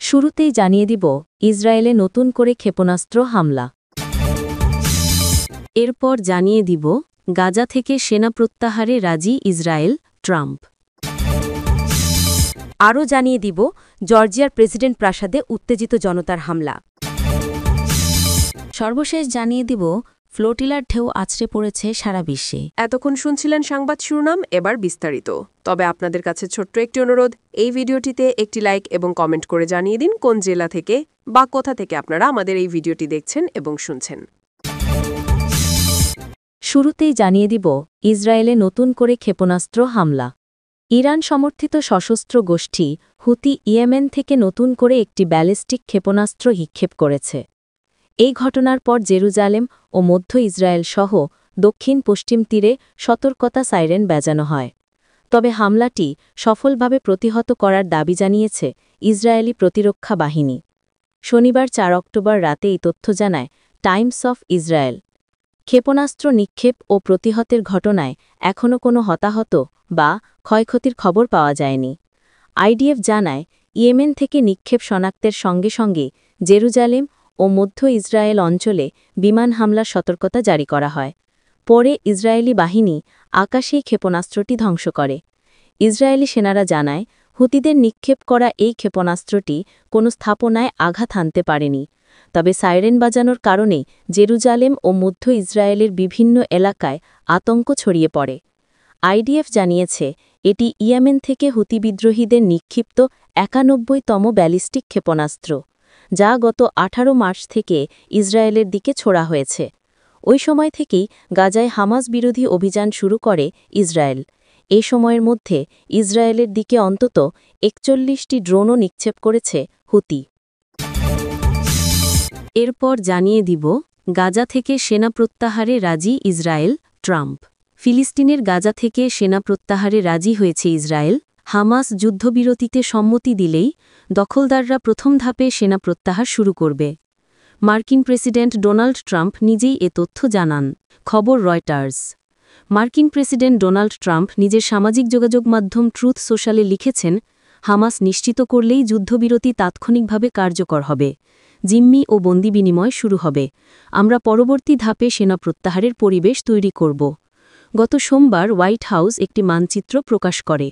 শুরুতেই জানিয়ে দিব ইসরায়েলে নতুন করে ক্ষেপণাস্ত্র হামলা। এরপর জানিয়ে দিব গাজা থেকে সেনা প্রত্যাহারে রাজি ইসরায়েল, ট্রাম্প। আরও জানিয়ে দিব জর্জিয়ার প্রেসিডেন্ট প্রাসাদে উত্তেজিত জনতার হামলা। সর্বশেষ জানিয়ে দিব ফ্লোটিলার ঢেউ আছড়ে পড়েছে সারা বিশ্বে। এতক্ষণ শুনছিলেন সংবাদ শিরোনাম, এবার বিস্তারিত। তবে আপনাদের কাছে ছোট্ট একটি অনুরোধ, এই ভিডিওটিতে একটি লাইক এবং কমেন্ট করে জানিয়ে দিন কোন জেলা থেকে বা কোথা থেকে আপনারা আমাদের এই ভিডিওটি দেখছেন এবং শুনছেন। শুরুতেই জানিয়ে দিব ইসরায়েলে নতুন করে ক্ষেপণাস্ত্র হামলা। ইরান সমর্থিত সশস্ত্র গোষ্ঠী হুতি ইয়েমেন থেকে নতুন করে একটি ব্যালিস্টিক ক্ষেপণাস্ত্র নিক্ষেপ করেছে। এই ঘটনার পর জেরুজালেম ও মধ্য ইসরায়েল সহ দক্ষিণ পশ্চিম তীরে সতর্কতা সাইরেন বাজানো হয়। তবে হামলাটি সফলভাবে প্রতিহত করার দাবি জানিয়েছে ইসরায়েলি প্রতিরক্ষা বাহিনী। শনিবার ৪ অক্টোবর রাতে এই তথ্য জানায় টাইমস অফ ইসরায়েল। ক্ষেপণাস্ত্র নিক্ষেপ ও প্রতিহতের ঘটনায় এখনও কোনো হতাহত বা ক্ষয়ক্ষতির খবর পাওয়া যায়নি। আইডিএফ জানায় ইয়েমেন থেকে নিক্ষেপ শনাক্তের সঙ্গে সঙ্গে জেরুজালেম ও মধ্য ইসরায়েল অঞ্চলে বিমান হামলার সতর্কতা জারি করা হয়। পরে ইসরায়েলি বাহিনী আকাশেই ক্ষেপণাস্ত্রটি ধ্বংস করে। ইসরায়েলি সেনারা জানায় হুতিদের নিক্ষেপ করা এই ক্ষেপণাস্ত্রটি কোনো স্থাপনায় আঘাত হানতে পারেনি। তবে সাইরেন বাজানোর কারণে জেরুজালেম ও মধ্য ইসরায়েলের বিভিন্ন এলাকায় আতঙ্ক ছড়িয়ে পড়ে। আইডিএফ জানিয়েছে এটি ইয়েমেন থেকে হুতি বিদ্রোহীদের নিক্ষিপ্ত ৯১তম ব্যালিস্টিক ক্ষেপণাস্ত্র, যা গত ১৮ মার্চ থেকে ইসরায়েলের দিকে ছোড়া হয়েছে। ওই সময় থেকেই গাজায় হামাস বিরোধী অভিযান শুরু করে ইসরায়েল। এ সময়ের মধ্যে ইসরায়েলের দিকে অন্তত ৪১টি ড্রোনও নিক্ষেপ করেছে হুতি। এরপর জানিয়ে দিব গাজা থেকে সেনা প্রত্যাহারে রাজি ইসরায়েল, ট্রাম্প। ফিলিস্তিনের গাজা থেকে সেনা প্রত্যাহারে রাজি হয়েছে ইসরায়েল। হামাস যুদ্ধবিরতিতে সম্মতি দিলেই দখলদাররা প্রথম ধাপে সেনা প্রত্যাহার শুরু করবে। মার্কিন প্রেসিডেন্ট ডোনাল্ড ট্রাম্প নিজেই এ তথ্য জানান। খবর রয়টার্স। মার্কিন প্রেসিডেন্ট ডোনাল্ড ট্রাম্প নিজের সামাজিক যোগাযোগ মাধ্যম ট্রুথ সোশ্যালে লিখেছেন, হামাস নিশ্চিত করলেই যুদ্ধবিরতি তাৎক্ষণিকভাবে কার্যকর হবে, জিম্মি ও বন্দি বিনিময় শুরু হবে। আমরা পরবর্তী ধাপে সেনা প্রত্যাহারের পরিবেশ তৈরি করব। গত সোমবার হোয়াইট হাউস একটি মানচিত্র প্রকাশ করে।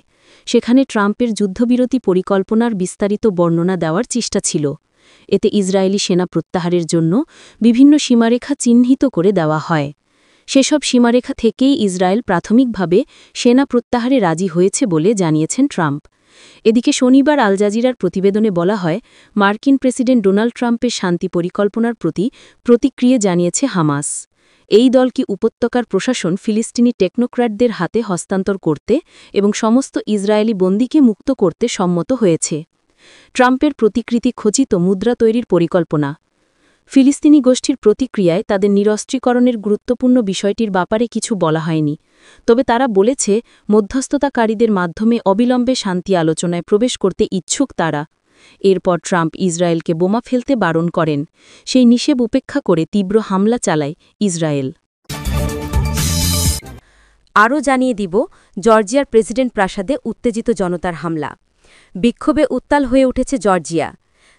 সেখানে ট্রাম্পের যুদ্ধবিরতি পরিকল্পনার বিস্তারিত বর্ণনা দেওয়ার চেষ্টা ছিল। এতে ইসরায়েলি সেনা প্রত্যাহারের জন্য বিভিন্ন সীমারেখা চিহ্নিত করে দেওয়া হয়। সেসব সীমারেখা থেকেই ইসরায়েল প্রাথমিকভাবে সেনা প্রত্যাহারে রাজি হয়েছে বলে জানিয়েছেন ট্রাম্প। এদিকে শনিবার আল জাজিরার প্রতিবেদনে বলা হয়, মার্কিন প্রেসিডেন্ট ডোনাল্ড ট্রাম্পের শান্তি পরিকল্পনার প্রতি প্রতিক্রিয়া জানিয়েছে হামাস। এই দলকে উপত্যকার প্রশাসন ফিলিস্তিনি টেকনোক্র্যাটদের হাতে হস্তান্তর করতে এবং সমস্ত ইসরায়েলি বন্দীকে মুক্ত করতে সম্মত হয়েছে। ট্রাম্পের প্রতিকৃতি খচিত মুদ্রা তৈরির পরিকল্পনা। ফিলিস্তিনি গোষ্ঠীর প্রতিক্রিয়ায় তাদের নিরস্ত্রীকরণের গুরুত্বপূর্ণ বিষয়টির ব্যাপারে কিছু বলা হয়নি। তবে তারা বলেছে মধ্যস্থতাকারীদের মাধ্যমে অবিলম্বে শান্তি আলোচনায় প্রবেশ করতে ইচ্ছুক তারা। এরপর ট্রাম্প ইসরায়েলকে বোমা ফেলতে বারণ করেন। সেই নিষেধ উপেক্ষা করে তীব্র হামলা চালায় ইসরায়েল। আরও জানিয়ে দিব জর্জিয়ার প্রেসিডেন্ট প্রাসাদে উত্তেজিত জনতার হামলা। বিক্ষোভে উত্তাল হয়ে উঠেছে জর্জিয়া।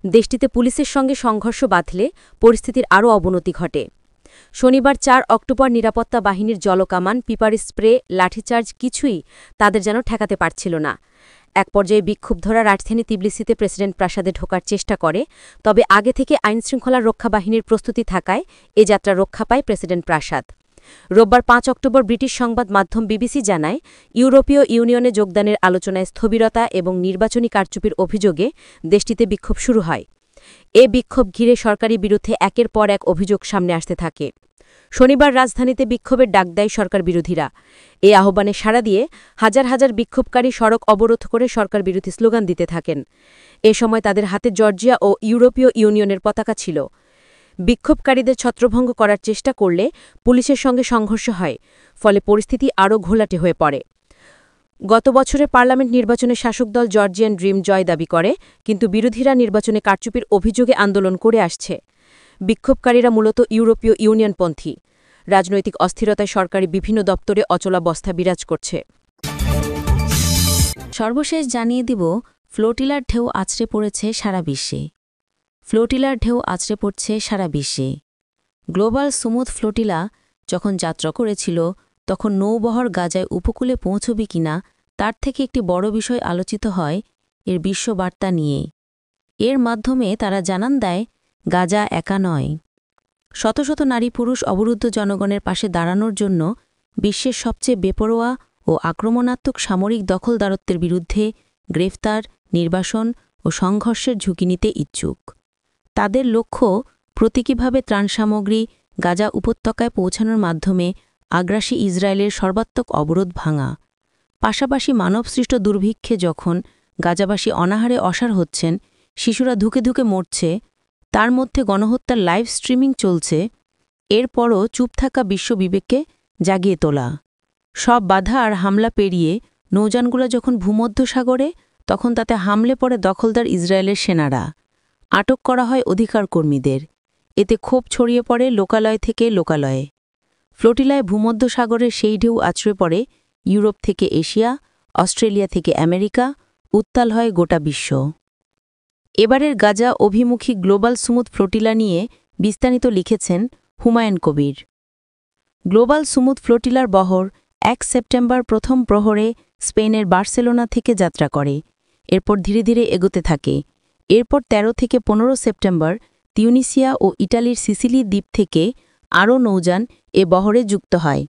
দেশটিতে পুলিশের সঙ্গে সংঘর্ষ বাধলে পরিস্থিতির আরও অবনতি ঘটে। শনিবার ৪ অক্টোবর নিরাপত্তা বাহিনীর জলকামান, পিপার স্প্রে, লাঠিচার্জ কিছুই তাদের যেন ঠেকাতে পারছিল না। এক পর্যায়ে বিক্ষুব্ধরা রাজধানী তিবলিসিতে প্রেসিডেন্ট প্রাসাদে ঢোকার চেষ্টা করে। তবে আগে থেকে আইনশৃঙ্খলা রক্ষা বাহিনীর প্রস্তুতি থাকায় এ যাত্রা রক্ষা পায় প্রেসিডেন্ট প্রাসাদ। রোববার ৫ অক্টোবর ব্রিটিশ সংবাদ মাধ্যম বিবিসি জানায়, ইউরোপীয় ইউনিয়নে যোগদানের আলোচনায় স্থবিরতা এবং নির্বাচনী কারচুপির অভিযোগে দেশটিতে বিক্ষোভ শুরু হয়। এ বিক্ষোভ ঘিরে সরকারি বিরুদ্ধে একের পর এক অভিযোগ সামনে আসতে থাকে। শনিবার রাজধানীতে বিক্ষোভের ডাক দেয় সরকার বিরোধীরা। এ আহ্বানে সাড়া দিয়ে হাজার হাজার বিক্ষোভকারী সড়ক অবরোধ করে সরকার বিরোধী স্লোগান দিতে থাকেন। এ সময় তাদের হাতে জর্জিয়া ও ইউরোপীয় ইউনিয়নের পতাকা ছিল। বিক্ষোভকারীদের ছত্রভঙ্গ করার চেষ্টা করলে পুলিশের সঙ্গে সংঘর্ষ হয়, ফলে পরিস্থিতি আরও ঘোলাটে হয়ে পড়ে। গত বছরের পার্লামেন্ট নির্বাচনে শাসক দল জর্জিয়ান ড্রিম জয় দাবি করে, কিন্তু বিরোধীরা নির্বাচনে কারচুপির অভিযোগে আন্দোলন করে আসছে। বিক্ষোভকারীরা মূলত ইউরোপীয় ইউনিয়নপন্থী। রাজনৈতিক অস্থিরতায় সরকারি বিভিন্ন দপ্তরে অচলাবস্থা বিরাজ করছে। সর্বশেষ জানিয়ে দিব ফ্লোটিলার ঢেউ আছড়ে পড়েছে সারা বিশ্বে। ফ্লোটিলার ঢেউ আছড়ে পড়ছে সারা বিশ্বে। গ্লোবাল সুমুদ ফ্লোটিলা যখন যাত্রা করেছিল তখন নৌবহর গাজায় উপকূলে পৌঁছবে কিনা তার থেকে একটি বড় বিষয় আলোচিত হয় এর বিশ্ববার্তা নিয়ে। এর মাধ্যমে তারা জানান দেয় গাজা একা নয়। শত শত নারী পুরুষ অবরুদ্ধ জনগণের পাশে দাঁড়ানোর জন্য বিশ্বের সবচেয়ে বেপরোয়া ও আক্রমণাত্মক সামরিক দখলদারত্বের বিরুদ্ধে গ্রেফতার, নির্বাসন ও সংঘর্ষের ঝুঁকি নিতে ইচ্ছুক। তাদের লক্ষ্য প্রতীকীভাবে ত্রাণসামগ্রী গাজা উপত্যকায় পৌঁছানোর মাধ্যমে আগ্রাসী ইসরায়েলের সর্বাত্মক অবরোধ ভাঙা। পাশাপাশি মানবসৃষ্ট দুর্ভিক্ষে যখন গাজাবাসী অনাহারে অসাড় হচ্ছেন, শিশুরা ধুকে ধুকে মরছে, তার মধ্যে গণহত্যার লাইভ স্ট্রিমিং চলছে, এরপরও চুপ থাকা বিশ্ববিবেককে জাগিয়ে তোলা। সব বাধা আর হামলা পেরিয়ে নৌযানগুলো যখন ভূমধ্যসাগরে, তখন তাতে হামলে পড়ে দখলদার ইসরায়েলের সেনারা। আটক করা হয় অধিকার কর্মীদের। এতে ক্ষোভ ছড়িয়ে পড়ে লোকালয় থেকে লোকালয়ে। ফ্লোটিলায় ভূমধ্যসাগরের সেই ঢেউ আছড়ে পড়ে ইউরোপ থেকে এশিয়া, অস্ট্রেলিয়া থেকে আমেরিকা, উত্তাল হয় গোটা বিশ্ব। এবারের গাজা অভিমুখী গ্লোবাল সুমুদ ফ্লোটিলা নিয়ে বিস্তারিত লিখেছেন হুমায়ুন কবির। গ্লোবাল সুমুদ ফ্লোটিলার বহর ১ সেপ্টেম্বর প্রথম প্রহরে স্পেনের বার্সেলোনা থেকে যাত্রা করে, এরপর ধীরে ধীরে এগোতে থাকে। এরপর ১৩ থেকে ১৫ সেপ্টেম্বর তিউনিসিয়া ও ইটালির সিসিলি দ্বীপ থেকে আরও নৌযান এ বহরে যুক্ত হয়।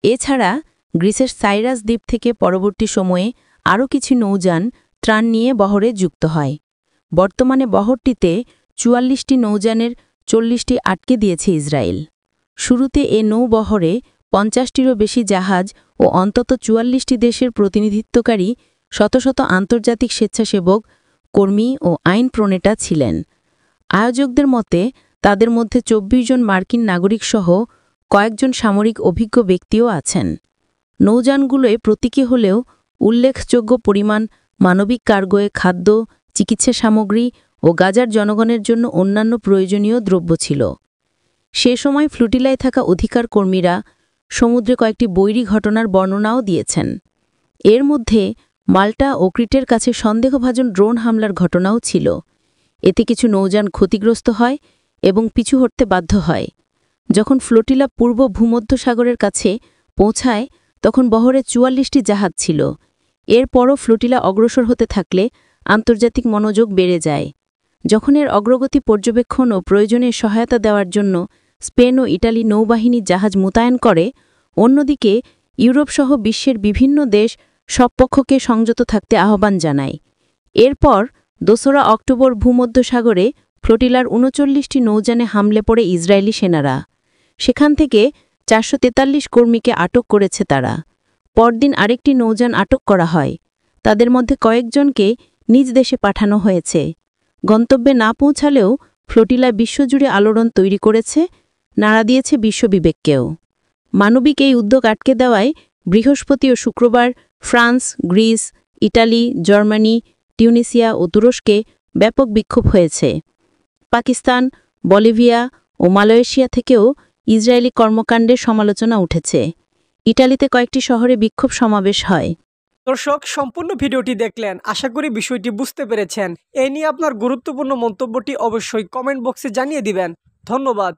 এছাড়া গ্রিসের সাইরাস দ্বীপ থেকে পরবর্তী সময়ে আরও কিছু নৌযান ত্রাণ নিয়ে বহরে যুক্ত হয়। বর্তমানে বহরটিতে ৪৪টি নৌযানের ৪০টি আটকে দিয়েছে ইসরায়েল। শুরুতে এ নৌবহরে ৫০টিরও বেশি জাহাজ ও অন্তত ৪৪টি দেশের প্রতিনিধিত্বকারী শত শত আন্তর্জাতিক স্বেচ্ছাসেবক, কর্মী ও আইন প্রণেতা ছিলেন। আয়োজকদের মতে তাদের মধ্যে ২৪ জন মার্কিন নাগরিকসহ কয়েকজন সামরিক অভিজ্ঞ ব্যক্তিও আছেন। নৌযানগুলোয় প্রতীকী হলেও উল্লেখযোগ্য পরিমাণ মানবিক কার্গোয়ে খাদ্য, চিকিৎসা সামগ্রী ও গাজার জনগণের জন্য অন্যান্য প্রয়োজনীয় দ্রব্য ছিল। সে সময় ফ্লোটিলায় থাকা অধিকার কর্মীরা সমুদ্রে কয়েকটি বৈরী ঘটনার বর্ণনাও দিয়েছেন। এর মধ্যে মাল্টা ও ক্রিটের কাছে সন্দেহভাজন ড্রোন হামলার ঘটনাও ছিল। এতে কিছু নৌযান ক্ষতিগ্রস্ত হয় এবং পিছু হটতে বাধ্য হয়। যখন ফ্লোটিলা পূর্ব ভূমধ্যসাগরের কাছে পৌঁছায় তখন বহরে ৪৪টি জাহাজ ছিল। এরপরও ফ্লোটিলা অগ্রসর হতে থাকলে আন্তর্জাতিক মনোযোগ বেড়ে যায়। যখন এর অগ্রগতি পর্যবেক্ষণ ও প্রয়োজনে সহায়তা দেওয়ার জন্য স্পেন ও ইটালি নৌবাহিনী জাহাজ মোতায়েন করে, অন্যদিকে ইউরোপসহ বিশ্বের বিভিন্ন দেশ সব পক্ষকে সংযত থাকতে আহ্বান জানায়। এরপর ২রা অক্টোবর ভূমধ্যসাগরে ফ্লোটিলার ৩৯টি নৌযানে হামলে পড়ে ইসরায়েলি সেনারা। সেখান থেকে ৪৪৩ কর্মীকে আটক করেছে তারা। পরদিন আরেকটি নৌযান আটক করা হয়। তাদের মধ্যে কয়েকজনকে নিজ দেশে পাঠানো হয়েছে। গন্তব্যে না পৌঁছালেও ফ্লোটিলা বিশ্বজুড়ে আলোড়ন তৈরি করেছে, নাড়া দিয়েছে বিশ্ববিবেককেও। মানবিক এই উদ্যোগ আটকে দেওয়ায় বৃহস্পতি ও শুক্রবার France, Greece, Italy, Germany, Tunisia ও তুরস্কে ব্যাপক বিক্ষোভ হয়েছে। পাকিস্তান, বলিভিয়া ও মালয়েশিয়া থেকেও ইসরায়েলি কর্মকাণ্ডের সমালোচনা উঠেছে। ইটালিতে কয়েকটি শহরে বিক্ষোভ সমাবেশ হয়। দর্শক, সম্পূর্ণ ভিডিওটি দেখলেন, আশা করি বিষয়টি বুঝতে পেরেছেন। এই নিয়ে আপনার গুরুত্বপূর্ণ মন্তব্যটি অবশ্যই কমেন্ট বক্সে জানিয়ে দিবেন। ধন্যবাদ।